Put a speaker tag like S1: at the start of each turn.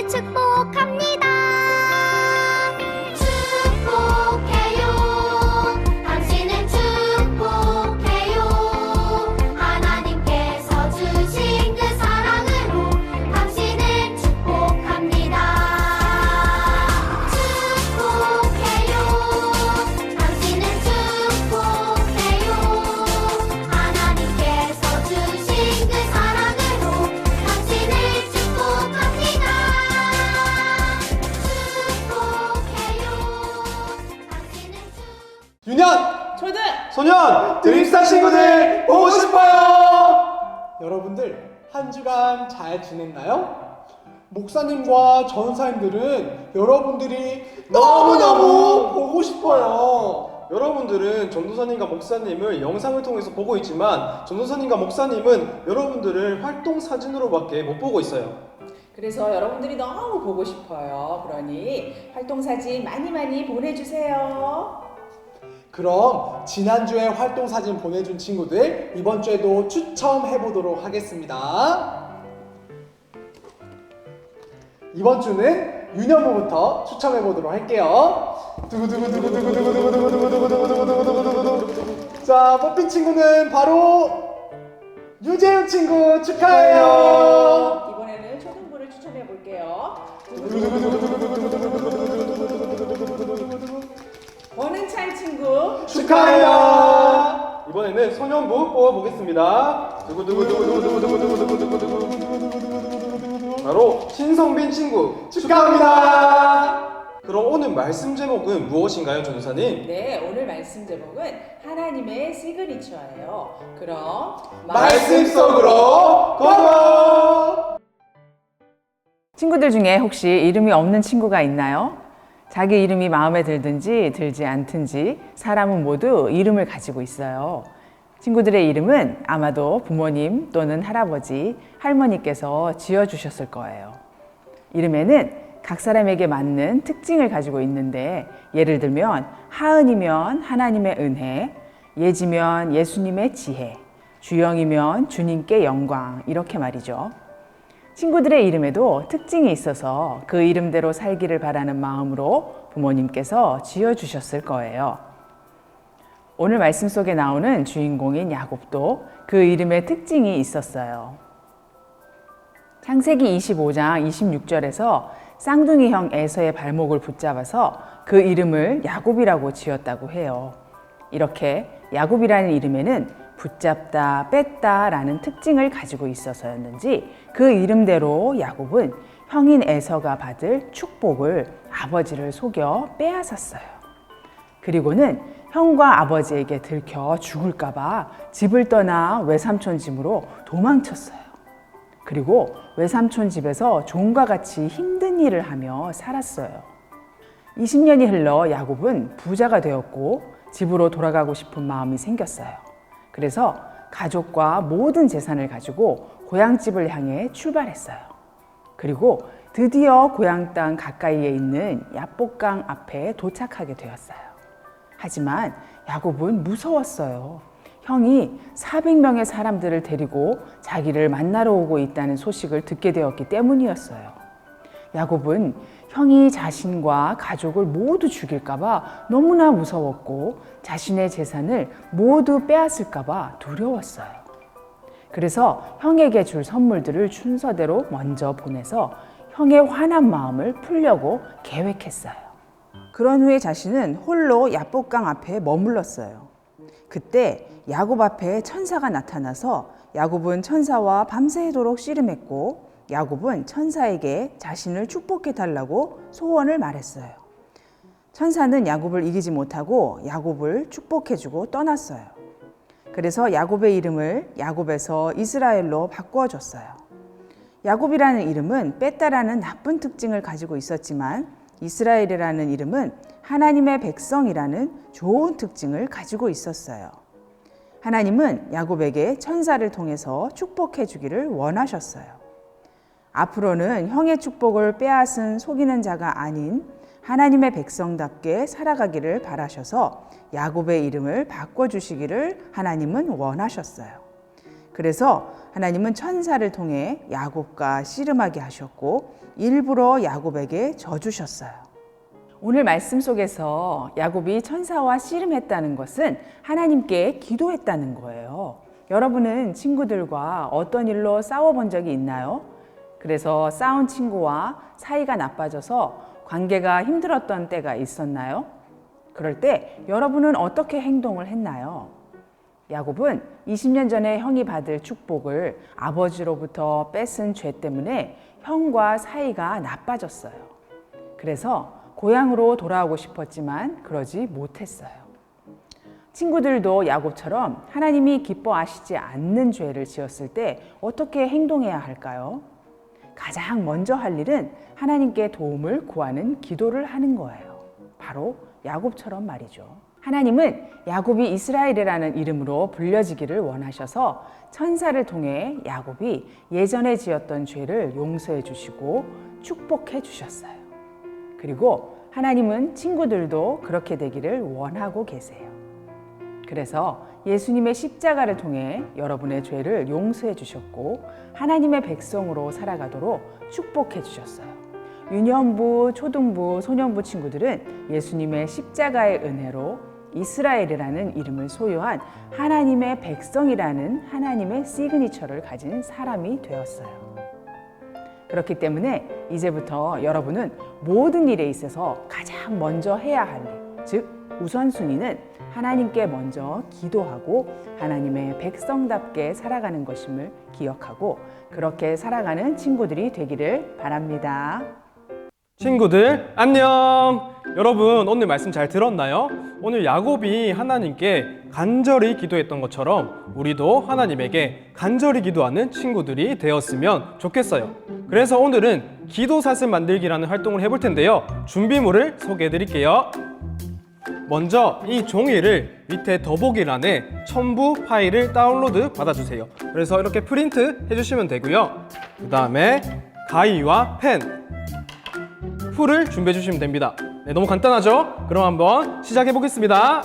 S1: 축복합니다. 축복해요. 당신을 축복해요. 하나님께서 주신 그 사랑으로 당신을 축복합니다. 축복해요. 당신을 축복해요. 하나님께서 주신 그 사랑으로 당신을 축복합니다.
S2: 유년,
S3: 초등,
S2: 소년, 드림스타 친구들 보고 싶어요. 여러분들 한 주간 잘 지냈나요? 목사님과 전사님들은 여러분들이 너무너무 보고 싶어요.
S4: 여러분들은 전도사님과 목사님을 영상을 통해서 보고 있지만 전도사님과 목사님은 여러분들을 활동 사진으로밖에 못 보고 있어요.
S3: 그래서 여러분들이 너무 보고 싶어요. 그러니 활동사진 많이 보내주세요.
S2: 그럼 지난주에 활동 사진 보내준 친구들 이번 주에도 추첨해 보도록 하겠습니다. 이번 주는 유년부부터 추첨해 보도록 할게요. 두구두구두구두구두구두구두구두구두구두구두구두구두구. 자, 뽑힌 친구는 바로 유재윤 친구 축하해요.
S3: 이번에는 초등부를 추천해 볼게요. 권은찬 친구
S2: 축하해요.
S4: 이번에는 소년부 뽑아보겠습니다. 바로 신성빈 친구
S2: 축하합니다.
S4: 그럼 오늘 말씀 제목은 무엇인가요, 전도사님?
S3: 네, 오늘 말씀 제목은 하나님의 시그니처예요. 그럼
S2: 말씀 속으로 고고.
S5: 친구들 중에 혹시 이름이 없는 친구가 있나요? 자기 이름이 마음에 들든지 들지 않든지 사람은 모두 이름을 가지고 있어요. 친구들의 이름은 아마도 부모님 또는 할아버지, 할머니께서 지어주셨을 거예요. 이름에는 각 사람에게 맞는 특징을 가지고 있는데 예를 들면 하은이면 하나님의 은혜, 예지면 예수님의 지혜, 주영이면 주님께 영광 이렇게 말이죠. 친구들의 이름에도 특징이 있어서 그 이름대로 살기를 바라는 마음으로 부모님께서 지어주셨을 거예요. 오늘 말씀 속에 나오는 주인공인 야곱도 그 이름의 특징이 있었어요. 창세기 25장 26절에서 쌍둥이 형 에서의 발목을 붙잡아서 그 이름을 야곱이라고 지었다고 해요. 이렇게 야곱이라는 이름에는 붙잡다, 뺐다 라는 특징을 가지고 있어서였는지 그 이름대로 야곱은 형인 에서가 받을 축복을 아버지를 속여 빼앗았어요. 그리고는 형과 아버지에게 들켜 죽을까봐 집을 떠나 외삼촌 집으로 도망쳤어요. 그리고 외삼촌 집에서 종과 같이 힘든 일을 하며 살았어요. 20년이 흘러 야곱은 부자가 되었고 집으로 돌아가고 싶은 마음이 생겼어요. 그래서 가족과 모든 재산을 가지고 고향집을 향해 출발했어요. 그리고 드디어 고향 땅 가까이에 있는 야복강 앞에 도착하게 되었어요. 하지만 야곱은 무서웠어요. 형이 400명의 사람들을 데리고 자기를 만나러 오고 있다는 소식을 듣게 되었기 때문이었어요. 야곱은 형이 자신과 가족을 모두 죽일까봐 너무나 무서웠고 자신의 재산을 모두 빼앗을까봐 두려웠어요. 그래서 형에게 줄 선물들을 순서대로 먼저 보내서 형의 화난 마음을 풀려고 계획했어요. 그런 후에 자신은 홀로 야복강 앞에 머물렀어요. 그때 야곱 앞에 천사가 나타나서 야곱은 천사와 밤새도록 씨름했고 야곱은 천사에게 자신을 축복해 달라고 소원을 말했어요. 천사는 야곱을 이기지 못하고 야곱을 축복해주고 떠났어요. 그래서 야곱의 이름을 야곱에서 이스라엘로 바꿔줬어요. 야곱이라는 이름은 뺐다라는 나쁜 특징을 가지고 있었지만 이스라엘이라는 이름은 하나님의 백성이라는 좋은 특징을 가지고 있었어요. 하나님은 야곱에게 천사를 통해서 축복해 주기를 원하셨어요. 앞으로는 형의 축복을 빼앗은 속이는 자가 아닌 하나님의 백성답게 살아가기를 바라셔서 야곱의 이름을 바꿔주시기를 하나님은 원하셨어요. 그래서 하나님은 천사를 통해 야곱과 씨름하게 하셨고 일부러 야곱에게 져주셨어요. 오늘 말씀 속에서 야곱이 천사와 씨름했다는 것은 하나님께 기도했다는 거예요. 여러분은 친구들과 어떤 일로 싸워본 적이 있나요? 그래서 싸운 친구와 사이가 나빠져서 관계가 힘들었던 때가 있었나요? 그럴 때 여러분은 어떻게 행동을 했나요? 야곱은 20년 전에 형이 받을 축복을 아버지로부터 뺏은 죄 때문에 형과 사이가 나빠졌어요. 그래서 고향으로 돌아오고 싶었지만 그러지 못했어요. 친구들도 야곱처럼 하나님이 기뻐하시지 않는 죄를 지었을 때 어떻게 행동해야 할까요? 가장 먼저 할 일은 하나님께 도움을 구하는 기도를 하는 거예요. 바로 야곱처럼 말이죠. 하나님은 야곱이 이스라엘이라는 이름으로 불려지기를 원하셔서 천사를 통해 야곱이 예전에 지었던 죄를 용서해 주시고 축복해 주셨어요. 그리고 하나님은 친구들도 그렇게 되기를 원하고 계세요. 그래서 예수님의 십자가를 통해 여러분의 죄를 용서해 주셨고 하나님의 백성으로 살아가도록 축복해 주셨어요. 유년부, 초등부, 소년부 친구들은 예수님의 십자가의 은혜로 이스라엘이라는 이름을 소유한 하나님의 백성이라는 하나님의 시그니처를 가진 사람이 되었어요. 그렇기 때문에 이제부터 여러분은 모든 일에 있어서 가장 먼저 해야 할 일, 즉 우선순위는 하나님께 먼저 기도하고 하나님의 백성답게 살아가는 것임을 기억하고 그렇게 살아가는 친구들이 되기를 바랍니다.
S4: 친구들 안녕. 여러분 오늘 말씀 잘 들었나요? 오늘 야곱이 하나님께 간절히 기도했던 것처럼 우리도 하나님에게 간절히 기도하는 친구들이 되었으면 좋겠어요. 그래서 오늘은 기도 사슬 만들기라는 활동을 해볼 텐데요. 준비물을 소개해 드릴게요. 먼저 이 종이를 밑에 더보기란에 첨부 파일을 다운로드 받아주세요. 그래서 이렇게 프린트 해주시면 되고요. 그 다음에 가위와 펜, 풀을 준비해 주시면 됩니다. 네, 너무 간단하죠? 그럼 한번 시작해 보겠습니다.